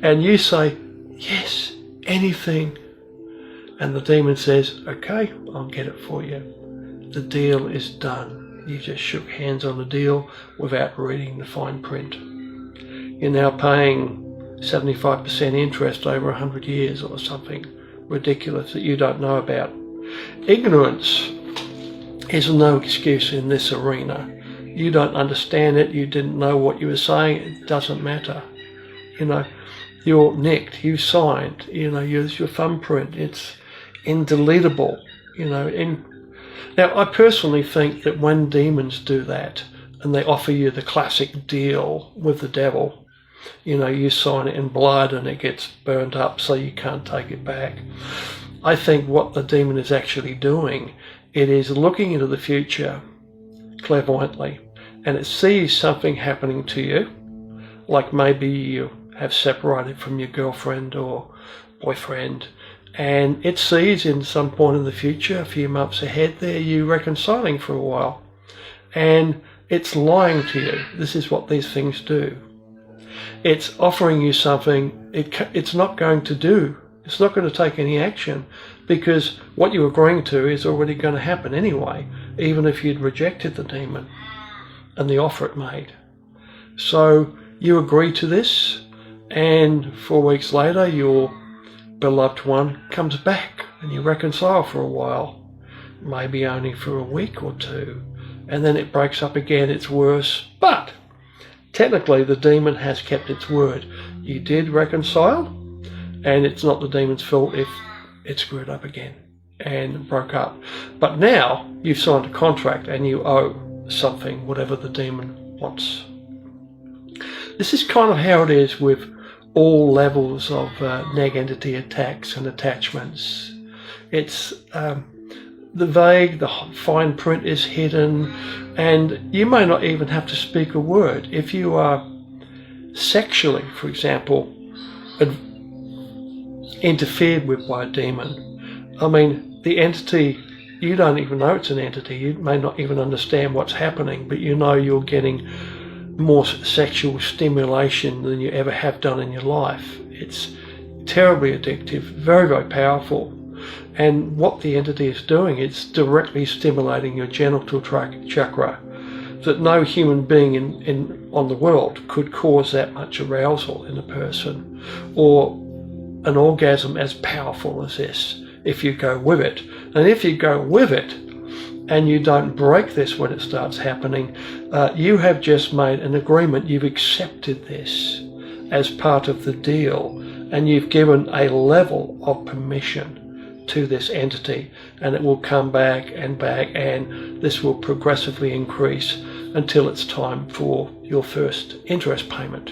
And you say, yes, anything. And the demon says, okay, I'll get it for you. The deal is done. You just shook hands on the deal without reading the fine print. You're now paying 75% interest over 100 years or something ridiculous that you don't know about. Ignorance is no excuse in this arena. You don't understand it, you didn't know what you were saying, it doesn't matter. You know, you're nicked, you signed, you know, use your thumbprint, it's indeletable, you know. Now, I personally think that when demons do that, and they offer you the classic deal with the devil, you know, you sign it in blood and it gets burnt up so you can't take it back. I think what the demon is actually doing, it is looking into the future clairvoyantly, and it sees something happening to you, like maybe you have separated from your girlfriend or boyfriend, and it sees in some point in the future, a few months ahead there, you reconciling for a while, and it's lying to you. This is what these things do. It's offering you something it's not going to do. It's not going to take any action, because what you're agreeing to is already going to happen anyway, even if you'd rejected the demon and the offer it made. So you agree to this, and 4 weeks later your beloved one comes back and you reconcile for a while, maybe only for a week or two, and then it breaks up again. It's worse, but technically the demon has kept its word. You did reconcile, and it's not the demon's fault if it screwed up again and broke up. But now you've signed a contract and you owe something, whatever the demon wants. This is kind of how it is with all levels of neg entity attacks and attachments. It's the vague, the fine print is hidden, and you may not even have to speak a word. If you are sexually, for example, interfered with by a demon, I mean, the entity, you don't even know it's an entity. You may not even understand what's happening, but you know you're getting more sexual stimulation than you ever have done in your life. It's terribly addictive, very, very powerful. And what the entity is doing, it's directly stimulating your genital chakra, that no human being on the world could cause that much arousal in a person, or an orgasm as powerful as this, if you go with it. And if you go with it and you don't break this when it starts happening, you have just made an agreement. You've accepted this as part of the deal, and you've given a level of permission to this entity, and it will come back, and this will progressively increase until it's time for your first interest payment.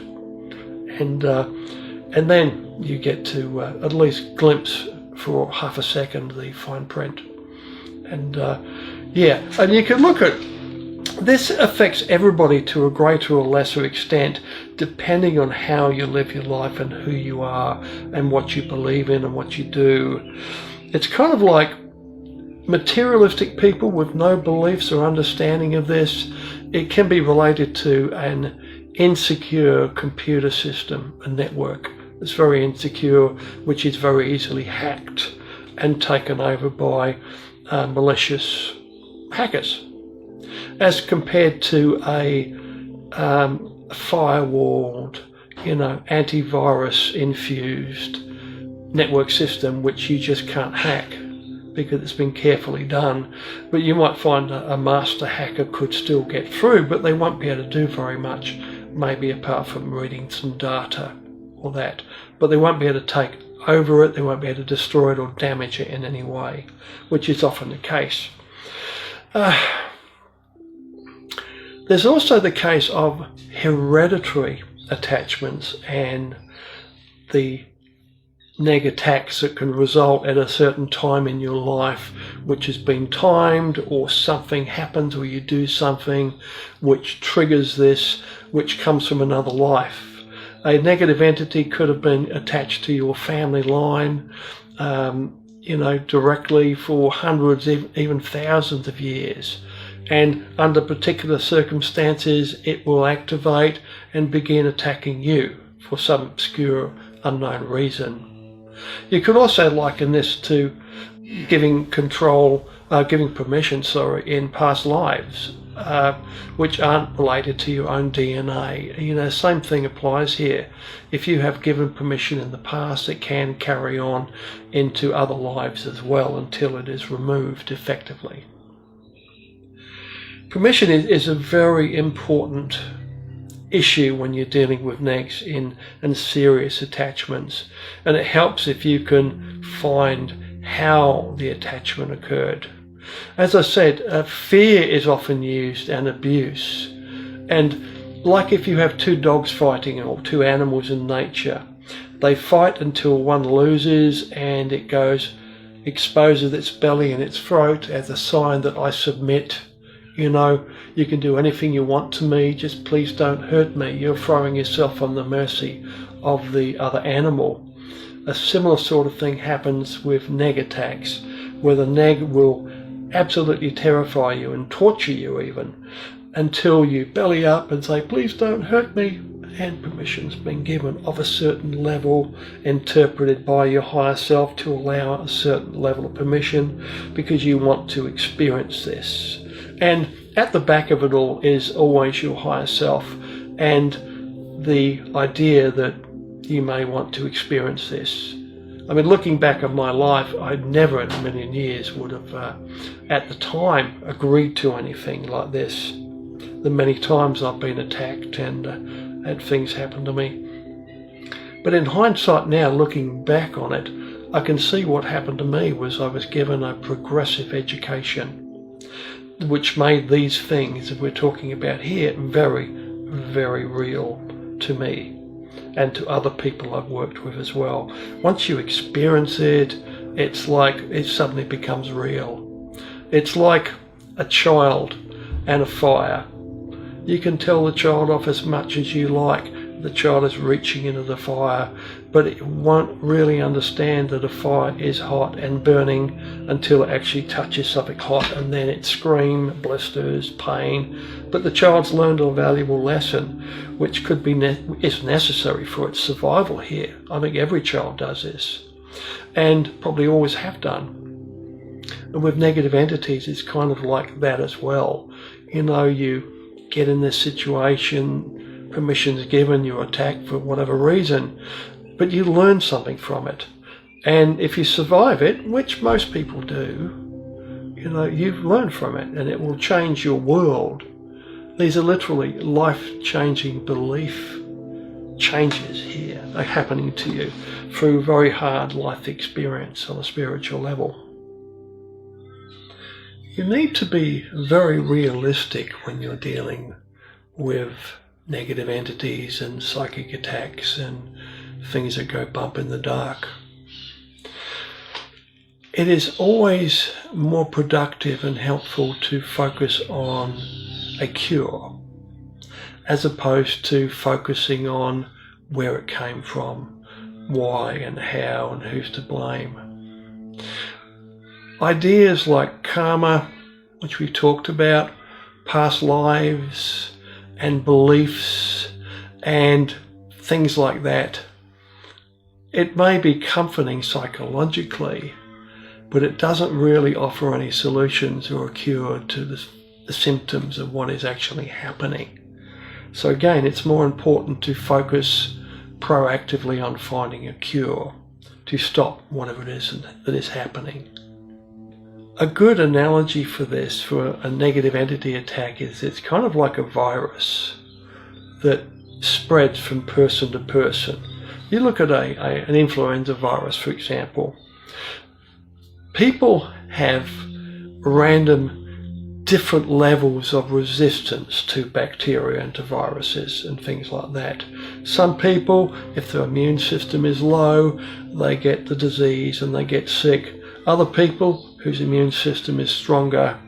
And then you get to at least glimpse for half a second the fine print. And and you can look at this. Affects everybody to a greater or lesser extent, depending on how you live your life and who you are and what you believe in and what you do. It's kind of like materialistic people with no beliefs or understanding of this. It can be related to an insecure computer system, a network that's very insecure, which is very easily hacked and taken over by malicious hackers, as compared to a firewalled, antivirus infused network system, which you just can't hack because it's been carefully done. But you might find a master hacker could still get through, but they won't be able to do very much, maybe apart from reading some data or that. But they won't be able to take over it, they won't be able to destroy it or damage it in any way, which is often the case. There's also the case of hereditary attachments and the neg attacks that can result at a certain time in your life, which has been timed, or something happens or you do something which triggers this, which comes from another life. A negative entity could have been attached to your family line, directly for hundreds, even thousands of years, and under particular circumstances it will activate and begin attacking you for some obscure unknown reason. You could also liken this to giving permission, in past lives, which aren't related to your own DNA. Same thing applies here. If you have given permission in the past, it can carry on into other lives as well until it is removed effectively. Permission is a very important issue when you're dealing with negs and serious attachments, and it helps if you can find how the attachment occurred. As I said, fear is often used and abuse, and like if you have two dogs fighting or two animals in nature, they fight until one loses and it exposes its belly and its throat as a sign that I submit. You can do anything you want to me, just please don't hurt me. You're throwing yourself on the mercy of the other animal. A similar sort of thing happens with neg attacks, where the neg will absolutely terrify you and torture you even until you belly up and say, please don't hurt me, and permission's been given of a certain level, interpreted by your higher self to allow a certain level of permission because you want to experience this. And at the back of it all is always your higher self and the idea that you may want to experience this. I mean, looking back on my life, I never in a million years would have, at the time, agreed to anything like this. The many times I've been attacked and had things happen to me. But in hindsight now, looking back on it, I can see what happened to me was I was given a progressive education, which made these things that we're talking about here very, very real to me and to other people I've worked with as well. Once you experience it, it's like it suddenly becomes real. It's like a child and a fire. You can tell the child off as much as you like. The child is reaching into the fire, but it won't really understand that a fire is hot and burning until it actually touches something hot, and then it screams, blisters, pain. But the child's learned a valuable lesson, which could be is necessary for its survival here. I think every child does this, and probably always have done. And with negative entities, it's kind of like that as well. You get in this situation, permission's given, you're attacked for whatever reason, but you learn something from it. And if you survive it, which most people do, you've learned from it and it will change your world. These are literally life-changing belief changes here are happening to you through very hard life experience on a spiritual level. You need to be very realistic when you're dealing with negative entities and psychic attacks and things that go bump in the dark. It is always more productive and helpful to focus on a cure as opposed to focusing on where it came from, why and how and who's to blame. Ideas like karma, which we talked about, past lives, and beliefs and things like that. It may be comforting psychologically, but it doesn't really offer any solutions or a cure to the symptoms of what is actually happening. So again, it's more important to focus proactively on finding a cure to stop whatever it is that is happening. A good analogy for this, for a negative entity attack, is it's kind of like a virus that spreads from person to person. You look at an influenza virus, for example. People have random different levels of resistance to bacteria and to viruses and things like that. Some people, if their immune system is low, they get the disease and they get sick. Other people whose immune system is stronger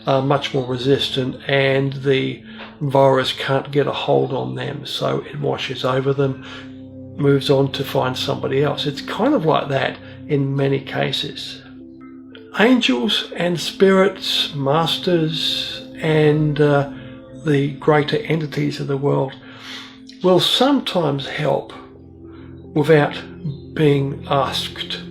are much more resistant and the virus can't get a hold on them, so it washes over them, moves on to find somebody else. It's kind of like that in many cases. Angels and spirits, masters and the greater entities of the world will sometimes help without being asked.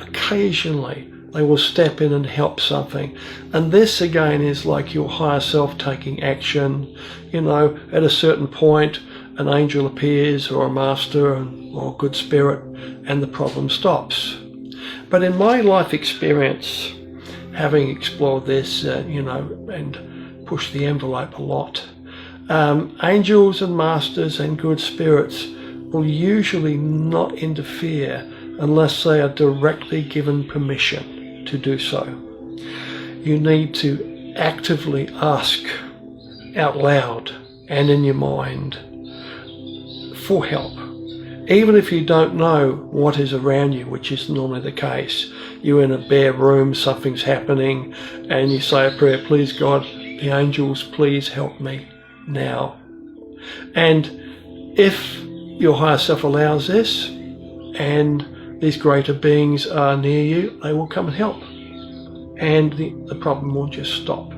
Occasionally they will step in and help something, and this again is like your higher self taking action. You know, at a certain point an angel appears, or a master, or a good spirit, and the problem stops. But in my life experience, having explored this, and pushed the envelope a lot, angels and masters and good spirits will usually not interfere unless they are directly given permission to do so. You need to actively ask out loud and in your mind for help. Even if you don't know what is around you, which is normally the case. You're in a bare room, something's happening, and you say a prayer, please God, the angels, please help me now. And if your higher self allows this, and these greater beings are near you, they will come and help. And the problem will just stop.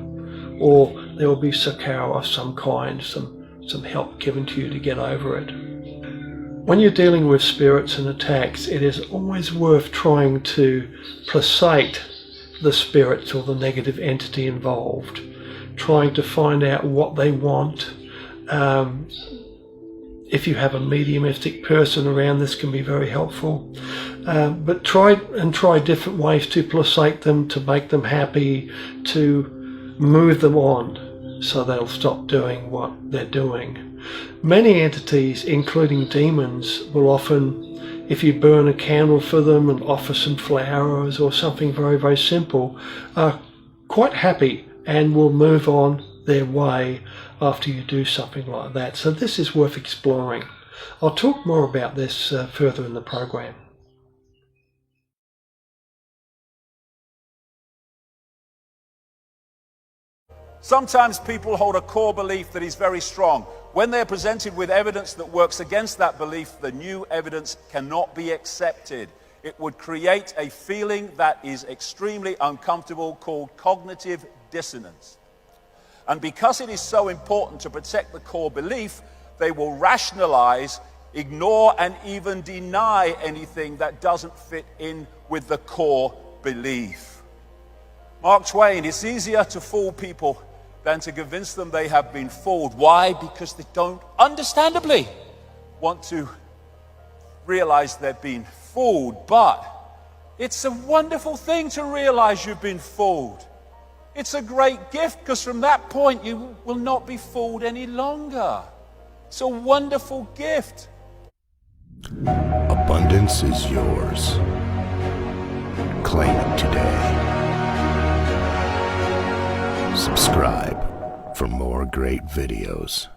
Or there will be succour of some kind, some help given to you to get over it. When you're dealing with spirits and attacks, it is always worth trying to placate the spirits or the negative entity involved, trying to find out what they want. If you have a mediumistic person around, this can be very helpful. But try different ways to placate them, to make them happy, to move them on so they'll stop doing what they're doing. Many entities, including demons, will often, if you burn a candle for them and offer some flowers or something very, very simple, are quite happy and will move on their way after you do something like that. So this is worth exploring. I'll talk more about this further in the program. Sometimes people hold a core belief that is very strong. When they're presented with evidence that works against that belief, the new evidence cannot be accepted. It would create a feeling that is extremely uncomfortable called cognitive dissonance. And because it is so important to protect the core belief, they will rationalize, ignore, and even deny anything that doesn't fit in with the core belief. Mark Twain, it's easier to fool people than to convince them they have been fooled. Why? Because they don't, understandably, want to realize they've been fooled. But it's a wonderful thing to realize you've been fooled. It's a great gift, because from that point you will not be fooled any longer. It's a wonderful gift. Abundance is yours. Claim it today. Subscribe for more great videos.